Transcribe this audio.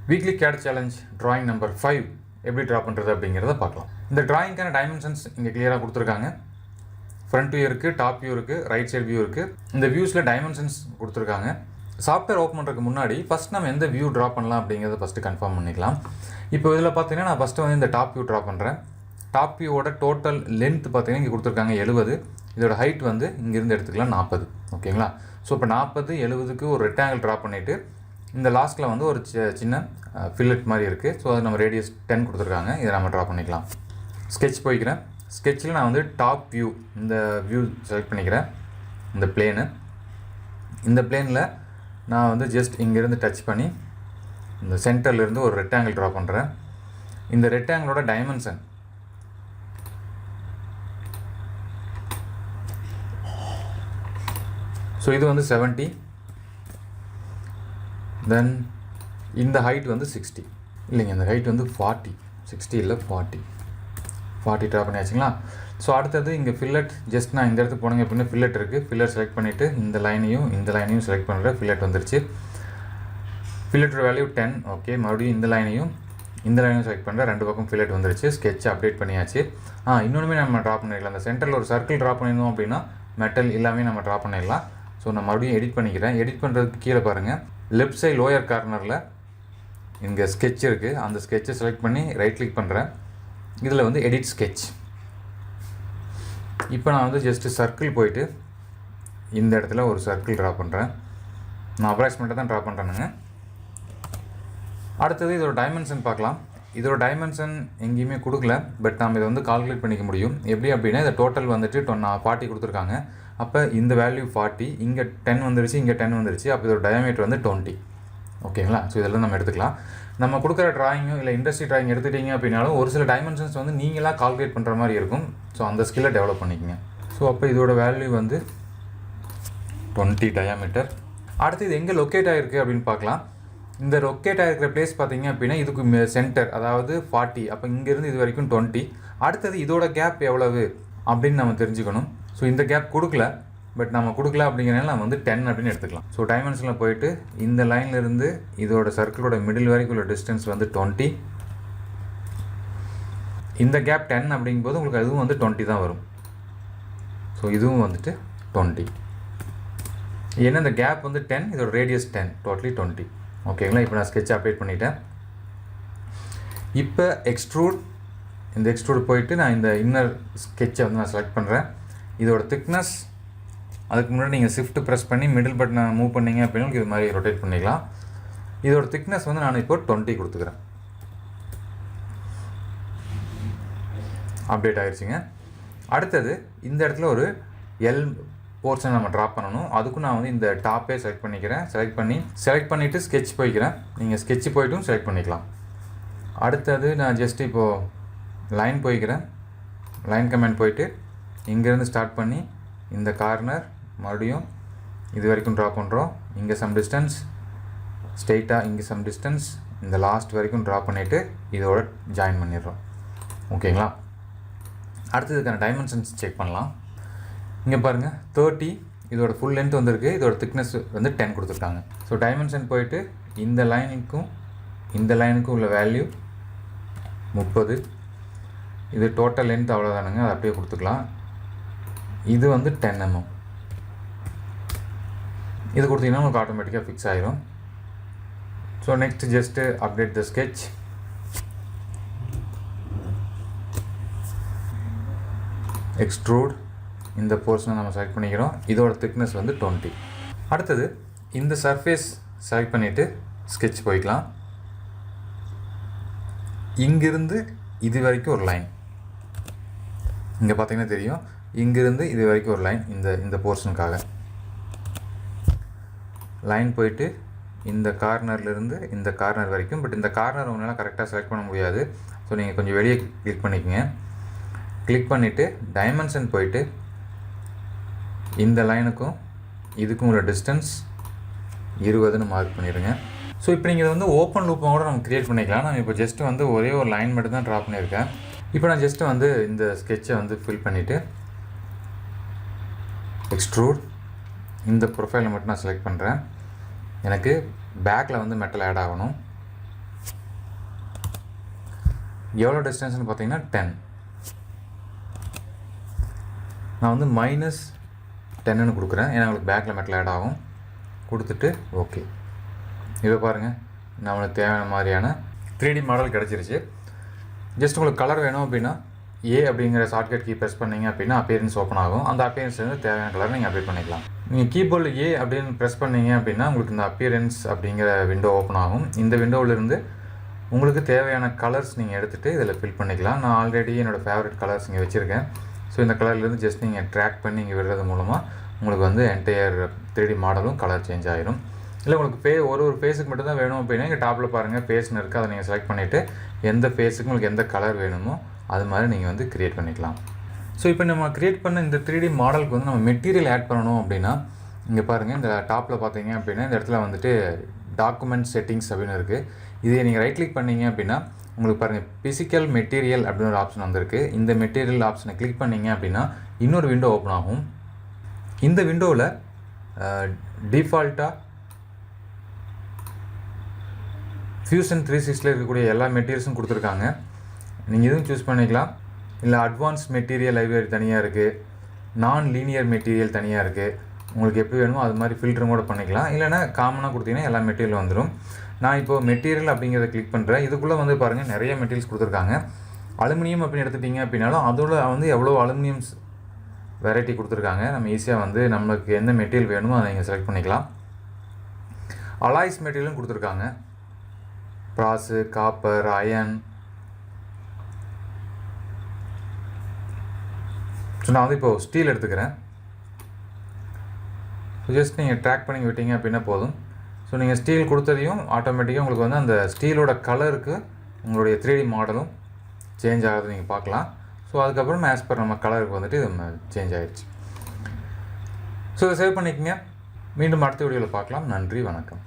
Weekly CAD challenge drawing number 5 எப்படி draw பண்ணுறது அப்படிங்கிறத பார்க்கலாம். இந்த டிராயிங்கான டைமென்ஷன்ஸ் இங்கே கிளியராக கொடுத்துருக்காங்க. ஃப்ரண்ட் வியூ இருக்குது, டாப் வியூ இருக்குது, ரைட் சைடு வியூ இருக்குது. இந்த வியூஸில் டைமென்ஷன்ஸ் கொடுத்துருக்காங்க. சாஃப்ட்வேர் ஓப்பன் பண்ணுறதுக்கு முன்னாடி ஃபஸ்ட் நம்ம எந்த வியூ ட்ரா பண்ணலாம் அப்படிங்கிறத ஃபஸ்ட்டு கன்ஃபார்ம் பண்ணிக்கலாம். இப்போ இதில் பார்த்தீங்கன்னா நான் ஃபஸ்ட்டு வந்து இந்த டாப் வியூ ட்ரா பண்ணுறேன். டாப் வியூவோட டோட்டல் லென்த் பார்த்தீங்கன்னா இங்கே கொடுத்துருக்காங்க 70. இதோட ஹைட் வந்து இங்கேருந்து எடுத்துக்கலாம் 40. ஓகேங்களா? ஸோ இப்போ 40, 70க்கு ஒரு ரெக்டாங்கிள் ட்ரா பண்ணிவிட்டு இந்த லாஸ்ட்டில் வந்து ஒரு சின்ன ஃபில்லட் மாதிரி இருக்குது. ஸோ அது நம்ம ரேடியஸ் 10 கொடுத்துருக்காங்க. இதை நம்ம ட்ரா பண்ணிக்கலாம். ஸ்கெட்ச் போய்க்கிறேன். ஸ்கெட்சில் நான் வந்து டாப் வியூ இந்த வியூ செலக்ட் பண்ணிக்கிறேன். இந்த பிளேனு, இந்த பிளேனில் நான் வந்து ஜஸ்ட் இங்கேருந்து டச் பண்ணி இந்த சென்டர்லேருந்து ஒரு ரெக்டாங்கிள் ட்ரா பண்ணுறேன். இந்த ரெக்டாங்கிளோட டைமென்ஷன் ஸோ இது வந்து 70. தென் இந்த ஹைட் வந்து 60. இல்லைங்க, இந்த ஹைட் வந்து 40. 60 இல்லை 40 ட்ரா பண்ணியாச்சுங்களா? ஸோ அடுத்தது இங்கே ஃபில்லட், ஜஸ்ட் நான் இந்த இடத்துக்கு போனேங்க அப்படின்னா ஃபில்லட் இருக்குது. ஃபில்லட் செலக்ட் பண்ணிவிட்டு இந்த லைனையும் செலக்ட் பண்ணுறேன். ஃபில்லட் வந்துருச்சு. ஃபில்லட்டோட வேல்யூ 10. ஓகே, மறுபடியும் இந்த லைனையும் செலக்ட் பண்ணுறேன். ரெண்டு பக்கம் ஃபில்லட் வந்துருச்சு. ஸ்கெட்ச் அப்டேட் பண்ணியாச்சு. இன்னொன்றுமே நம்ம ட்ரா பண்ணிடலாம். அந்த சென்டரில் ஒரு சர்க்கிள் ட்ரா பண்ணியிருந்தோம் அப்படின்னா மெட்டல் எல்லாமே நம்ம ட்ரா பண்ணிடலாம். ஸோ நான் மறுபடியும் எடிட் பண்ணிக்கிறேன். எடிட் பண்ணுறதுக்கு கீழே பாருங்கள், லெஃப்ட் சைட் லோயர் கார்னரில் இங்கே ஸ்கெட்ச் இருக்குது. அந்த ஸ்கெட்சை செலக்ட் பண்ணி ரைட் கிளிக் பண்ணுறேன். இதில் வந்து எடிட் ஸ்கெட்ச். இப்போ நான் வந்து ஜஸ்ட்டு சர்க்கிள் போயிட்டு இந்த இடத்துல ஒரு சர்க்கிள் ட்ரா பண்ணுறேன். நான் அப்ராக்சிமேட்டாக தான் ட்ரா பண்ணுறேனுங்க. அடுத்தது இதோட டைமென்ஷன் பார்க்கலாம். இதோட டைமென்ஷன் எங்கேயுமே கொடுக்கல, பட் நம்ம இதை வந்து கால்குலேட் பண்ணிக்க முடியும். எப்படி அப்படின்னா இந்த டோட்டல் வந்துட்டு 40 கொடுத்துருக்காங்க. அப்போ இந்த வேல்யூ 40, இங்கே 10 வந்துருச்சு, இங்கே 10 வந்துருச்சு. அப்போ இதோட டயாமீட்டர் வந்து 20. ஓகேங்களா? ஸோ இதெல்லாம் நம்ம எடுத்துக்கலாம். நம்ம கொடுக்குற ட்ராயிங்கோ இல்லை இண்டஸ்ட்ரி ட்ராயிங் எடுத்துட்டீங்க அப்படின்னாலும் ஒரு சில டைமென்ஷன்ஸ் வந்து நீங்களாக கால்குலேட் பண்ணுற மாதிரி இருக்கும். ஸோ அந்த ஸ்கில்லை டெவலப் பண்ணிக்கங்க. ஸோ அப்போ இதோட வேல்யூ வந்து 20 டயாமீட்டர். அடுத்து இது எங்கே லொக்கேட் ஆகிருக்கு அப்படின்னு பார்க்கலாம். இந்த லொக்கேட் ஆகிருக்கிற பிளேஸ் பார்த்தீங்க அப்படின்னா இதுக்கு சென்டர், அதாவது 40. அப்போ இங்கேருந்து இது வரைக்கும் 20. அடுத்தது இதோட கேப் எவ்வளவு அப்படின்னு நம்ம தெரிஞ்சுக்கணும். ஸோ இந்த கேப் கொடுக்கல, பட் நம்ம கொடுக்கல அப்படிங்கிறனால நம்ம வந்து 10 அப்படின்னு எடுத்துக்கலாம். ஸோ டைமென்ஷனில் போயிட்டு இந்த லைன்லேருந்து இதோட சர்க்கிளோட மிடில் வரைக்கும் உள்ள டிஸ்டன்ஸ் வந்து 20. இந்த கேப் 10 அப்படிங்கும்போது உங்களுக்கு அதுவும் வந்து 20 தான் வரும். ஸோ இதுவும் வந்துட்டு 20. ஏன்னா இந்த கேப் வந்து 10, இதோட ரேடியஸ் 10, டோட்டலி 20. ஓகேங்களா? இப்போ நான் ஸ்கெட்ச் அப்டேட் பண்ணிட்டேன். இப்போ இந்த எக்ஸ்ட்ரூட் போயிட்டு நான் இந்த இன்னர் ஸ்கெட்சை வந்து நான் செலக்ட் பண்ணுறேன். இதோட திக்னஸ், அதுக்கு முன்னாடி நீங்கள் ஷிஃப்ட் ப்ரெஸ் பண்ணி மிடில் பட்டனை மூவ் பண்ணிங்க அப்படின்னா இது மாதிரி ரொட்டேட் பண்ணிக்கலாம். இதோட திக்னஸ் வந்து நான் இப்போ 20 கொடுத்துக்கிறேன். அப்டேட் ஆகிடுச்சிங்க. அடுத்தது இந்த இடத்துல ஒரு எல் போர்ஷன் நம்ம ட்ரா பண்ணணும். அதுக்கும் நான் வந்து இந்த டாப்பே செலக்ட் பண்ணிக்கிறேன். செலக்ட் பண்ணிவிட்டு ஸ்கெட்ச் போய்க்கிறேன். நீங்கள் ஸ்கெட்ச் போய்ட்டும் செலக்ட் பண்ணிக்கலாம். அடுத்தது நான் ஜஸ்ட் இப்போது லைன் போய்க்கிறேன். லைன் கமெண்ட் போயிட்டு இங்கேருந்து ஸ்டார்ட் பண்ணி இந்த கார்னர் மறுபடியும் இது வரைக்கும் ட்ரா பண்ணுறோம். இங்கே சம் டிஸ்டன்ஸ், ஸ்ட்ரெயிட்டாக இங்கே சம் டிஸ்டன்ஸ், இந்த லாஸ்ட் வரைக்கும் ட்ரா பண்ணிவிட்டு இதோட ஜாயின் பண்ணிடுறோம். ஓகேங்களா? அடுத்ததுக்கான டைமென்ஷன்ஸ் செக் பண்ணலாம். இங்கே பாருங்கள், 30 இதோட ஃபுல் லென்த் வந்திருக்கு. இதோட திக்னஸ் வந்து 10 கொடுத்துருக்காங்க. ஸோ டைமென்ஷன் போயிட்டு இந்த லைனுக்கும் உள்ள வேல்யூ 30. இது டோட்டல் லென்த் அவ்வளோதானுங்க, அதை அப்படியே கொடுத்துக்கலாம். இது வந்து 10 mm. இது கொடுத்தீங்கன்னா உங்களுக்கு ஆட்டோமேட்டிக்காக ஃபிக்ஸ் ஆகிடும். ஸோ நெக்ஸ்ட் ஜஸ்ட்டு அப்டேட் த ஸ்கெட்ச். எக்ஸ்ட்ரூட், இந்த போர்ஷனை நம்ம செலக்ட் பண்ணிக்கிறோம். இதோட திக்னஸ் வந்து 20. அடுத்தது இந்த சர்ஃபேஸ் செலக்ட் பண்ணிவிட்டு ஸ்கெட்ச் போய்க்கலாம். இங்கிருந்து இது வரைக்கும் ஒரு லைன், இங்கே பார்த்தீங்கன்னா தெரியும், இங்கிருந்து இது வரைக்கும் ஒரு லைன். இந்த போர்ஷனுக்காக லைன் போயிட்டு இந்த கார்னர்லேருந்து இந்த கார்னர் வரைக்கும். பட் இந்த கார்னர் உங்களால் கரெக்டாக செலக்ட் பண்ண முடியாது. ஸோ நீங்கள் கொஞ்சம் வெளியே கிளிக் பண்ணிக்கோங்க. கிளிக் பண்ணிவிட்டு டைமென்ஷன் போயிட்டு இந்த லைனுக்கும் இதுக்கும் உள்ள டிஸ்டன்ஸ் 20ன்னு மார்க் பண்ணிடுங்க. ஸோ இப்போ நீங்கள் இதை வந்து ஓப்பன் லூப்பாக கூட நம்ம க்ரியேட் பண்ணிக்கலாம். நான் இப்போ ஜஸ்ட்டு வந்து ஒரே ஒரு லைன் மட்டும் தான் ட்ரா பண்ணியிருக்கேன். இப்போ நான் ஜஸ்ட்டு வந்து இந்த ஸ்கெட்சை வந்து ஃபில் பண்ணிவிட்டு எக்ஸ்ட்ரூட் இந்த ப்ரொஃபைலை மட்டும் நான் செலக்ட் பண்ணுறேன். எனக்கு பேக்கில் வந்து மெட்டல் ஆட் ஆகணும். எவ்வளோ டிஸ்டன்ஸ்னு பார்த்தீங்கன்னா 10. நான் வந்து -10ன்னு கொடுக்குறேன், ஏன்னா உங்களுக்கு பேக்கில் மெட்டல் ஆட் ஆகும். கொடுத்துட்டு ஓகே. இப்போ பாருங்கள், நம்மளுக்கு தேவையான மாதிரியான 3D மாடல் கிடச்சிருச்சு. ஜஸ்ட் உங்களுக்கு கலர் வேணும் அப்படின்னா ஏ அப்படிங்கிற ஷார்ட்கட் கீ ப்ரெஸ் பண்ணிங்க அப்படின்னா அப்பியரன்ஸ் ஓப்பன் ஆகும். அந்த அப்பியரன்ஸ்லேருந்து தேவையான கலர் நீங்கள் அப்டேட் பண்ணிக்கலாம். நீங்கள் கீபோர்டில் ஏ அப்படின்னு ப்ரெஸ் பண்ணிங்க அப்படின்னா உங்களுக்கு இந்த அப்பியரன்ஸ் அப்படிங்கிற விண்டோ ஓப்பன் ஆகும். இந்த விண்டோவிலேருந்து உங்களுக்கு தேவையான கலர்ஸ் நீங்கள் எடுத்துகிட்டு இதில் ஃபில் பண்ணிக்கலாம். நான் ஆல்ரெடி என்னோடய ஃபேவரட் கலர்ஸ் இங்கே வச்சுருக்கேன். ஸோ இந்த கலர்லேருந்து ஜஸ்ட் நீங்கள் ட்ராக் பண்ணி இங்கே விடுறது மூலமாக உங்களுக்கு வந்து என்டையர் 3D மாடலும் கலர் சேஞ்ச் ஆகிடும். இல்லை உங்களுக்கு ஒரு ஃபேஸுக்கு மட்டும் தான் வேணும் அப்படின்னா இங்கே டாப்பில் பாருங்கள் ஃபேஸ்னு இருக்குது, அதை நீங்கள் செலக்ட் பண்ணிவிட்டு எந்த ஃபேஸுக்கு உங்களுக்கு எந்த கலர் வேணுமோ அது மாதிரி நீங்கள் வந்து க்ரியேட் பண்ணிக்கலாம். ஸோ இப்போ நம்ம க்ரியேட் பண்ண இந்த 3D மாடலுக்கு வந்து நம்ம மெட்டீரியல் ஆட் பண்ணணும் அப்படின்னா இங்கே பாருங்கள், இந்த டாப்பில் பார்த்தீங்க அப்படின்னா இந்த இடத்துல வந்துட்டு டாக்குமெண்ட் செட்டிங்ஸ் அப்படின்னு இருக்குது. இதை நீங்கள் ரைட் கிளிக் பண்ணிங்க அப்படின்னா உங்களுக்கு பாருங்கள் பிசிக்கல் மெட்டீரியல் அப்படின்னு ஒரு ஆப்ஷன் வந்திருக்கு. இந்த மெட்டீரியல் ஆப்ஷனை கிளிக் பண்ணிங்க அப்படின்னா இன்னொரு விண்டோ ஓப்பன் ஆகும். இந்த விண்டோவில் டிஃபால்ட்டாக ஃபியூஷன் 360 இருக்கக்கூடிய எல்லா மெட்டீரியல்ஸும் கொடுத்துருக்காங்க. நீங்கள் இதுவும் சூஸ் பண்ணிக்கலாம். இல்லை அட்வான்ஸ் மெட்டீரியல் லைப்ரரி தனியாக இருக்குது, நான் லீனியர் மெட்டீரியல் தனியாக இருக்குது. உங்களுக்கு எப்படி வேணுமோ அது மாதிரி ஃபில்டரும் கூட பண்ணிக்கலாம். இல்லைனா காமனாக கொடுத்தீங்கன்னா எல்லா மெட்டீரியல் வந்துடும். நான் இப்போது மெட்டீரியல் அப்படிங்கிறத கிளிக் பண்ணுறேன். இதுக்குள்ளே வந்து பாருங்கள் நிறைய மெட்டீரியல்ஸ் கொடுத்துருக்காங்க. அலுமினியம் அப்படின்னு எடுத்துட்டிங்க அப்படின்னாலும் அதோட வந்து எவ்வளோ அலுமினியம்ஸ் வெரைட்டி கொடுத்துருக்காங்க. நம்ம ஈஸியாக வந்து நம்மளுக்கு எந்த மெட்டீரியல் வேணுமோ அதை நீங்கள் செலக்ட் பண்ணிக்கலாம். அலாய்ஸ் மெட்டீரியலும் கொடுத்துருக்காங்க, ப்ராஸு, காப்பர், அயன். ஸோ நான் வந்து இப்போது ஸ்டீல் எடுத்துக்கிறேன். ஸோ ஜஸ்ட் நீங்கள் ட்ராக் பண்ணி விட்டீங்க அப்படின்னா போதும். ஸோ நீங்கள் ஸ்டீல் கொடுத்ததையும் ஆட்டோமேட்டிக்காக உங்களுக்கு வந்து அந்த ஸ்டீலோட கலருக்கு உங்களுடைய 3D மாடலும் சேஞ்ச் ஆகிறது நீங்கள் பார்க்கலாம். ஸோ அதுக்கப்புறம் ஆஸ் பர் நம்ம கலருக்கு வந்துட்டு இது சேஞ்ச் ஆகிடுச்சு. ஸோ இதை சேவ் பண்ணிக்கோங்க. மீண்டும் அடுத்த வீடியோவில் பார்க்கலாம். நன்றி, வணக்கம்.